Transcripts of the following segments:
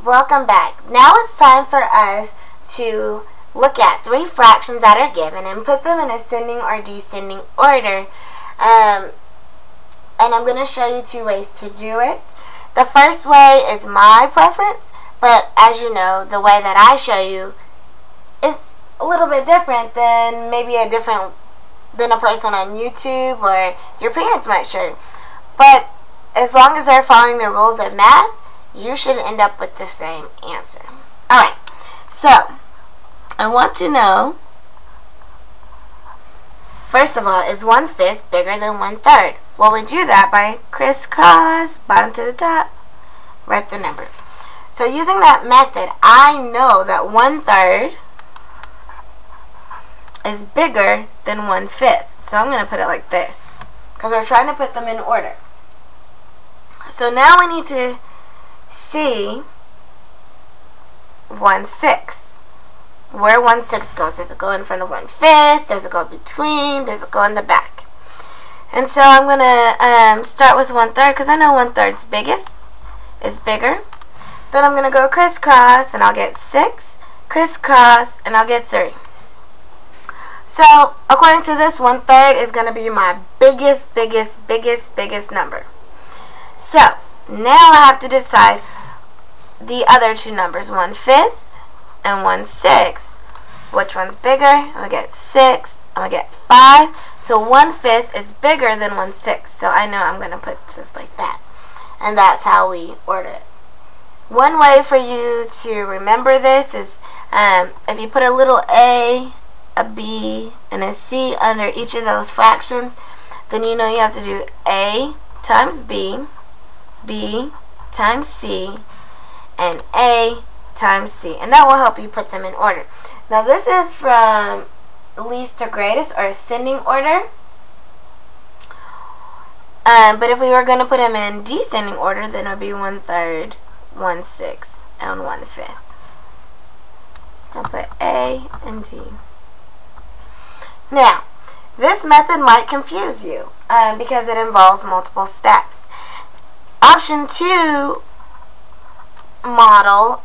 welcome back. Now it's time for us to look at three fractions that are given and put them in ascending or descending order. And I'm going to show you two ways to do it. The first way is my preference, but as you know, the way that I show you, it's a little bit different than maybe a person on YouTube or your parents might show you. But as long as they're following the rules of math, you should end up with the same answer. Alright, so I want to know, first of all, is 1/5 bigger than 1/3? Well, we do that by crisscross, bottom to the top, write the number. So using that method, I know that 1/3 is bigger than 1/5. So I'm going to put it like this, because we're trying to put them in order. So now we need to see 1/6. Where 1/6 goes. Does it go in front of 1/5? Does it go between? Does it go in the back? And so I'm going to start with 1/3 because I know 1/3's biggest is bigger. Then I'm going to go crisscross and I'll get 6. Crisscross and I'll get 3. So according to this, 1/3 is going to be my biggest number. So now I have to decide the other two numbers, 1/5 and 1/6. Which one's bigger? I'm going to get 6. I'm going to get 5. So 1/5 is bigger than 1/6. So I know I'm going to put this like that. And that's how we order it. One way for you to remember this is if you put a little a b, and a c under each of those fractions, then you know you have to do a times b, b times c, and a times c, and that will help you put them in order. Now this is from least to greatest, or ascending order, but if we were going to put them in descending order, then it would be 1/3, 1/6, and 1/5. I'll put A and D. Now this method might confuse you because it involves multiple steps. Option 2 model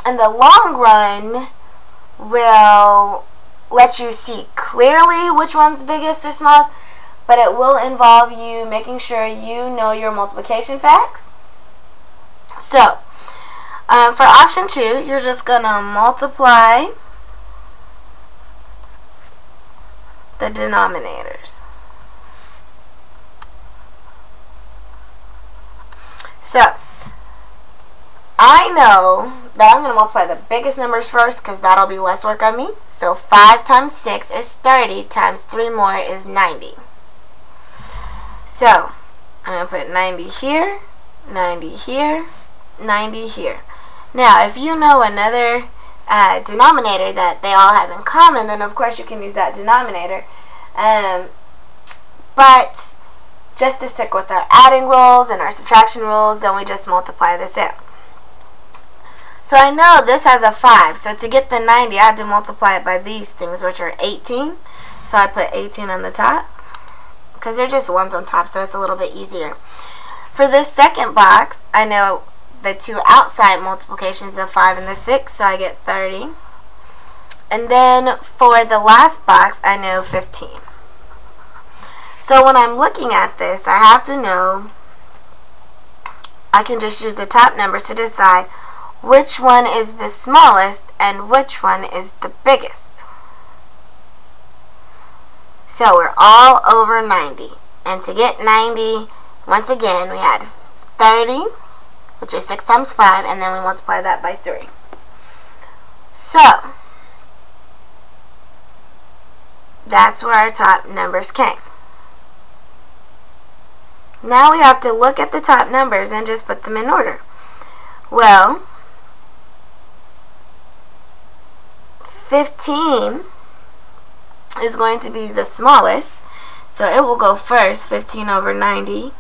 in the long run will let you see clearly which one's biggest or smallest, but it will involve you making sure you know your multiplication facts. So for option 2, you're just gonna multiply the denominators. So I know that I'm going to multiply the biggest numbers first because that'll be less work on me. So 5 times 6 is 30 times 3 more is 90. So I'm going to put 90 here, 90 here, 90 here. Now if you know another denominator that they all have in common, then of course you can use that denominator. But just to stick with our adding rules and our subtraction rules, then we just multiply this out. So I know this has a 5, so to get the 90 I have to multiply it by these things, which are 18. So I put 18 on the top because they're just ones on top, so it's a little bit easier. For this second box, I know the two outside multiplications, the 5 and the 6, so I get 30. And then for the last box, I know 15. So when I'm looking at this, I have to know, I can just use the top numbers to decide which one is the smallest and which one is the biggest. So we're all over 90. And to get 90, once again, we had 30, which is 6 times 5, and then we multiply that by 3. So that's where our top numbers came. Now we have to look at the top numbers and just put them in order. Well, 15 is going to be the smallest, so it will go first. 15 over 90,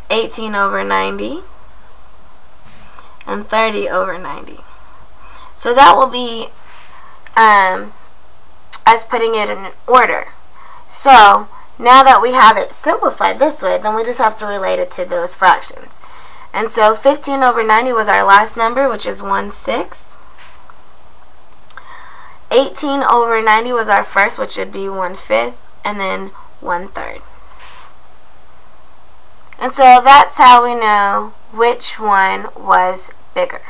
18 over 90, and 30 over 90. So that will be as putting it in order. So now that we have it simplified this way, then we just have to relate it to those fractions. And so 15 over 90 was our last number, which is 1/6. 18 over 90 was our first, which would be 1/5, and then 1/3. And so that's how we know which one was bigger.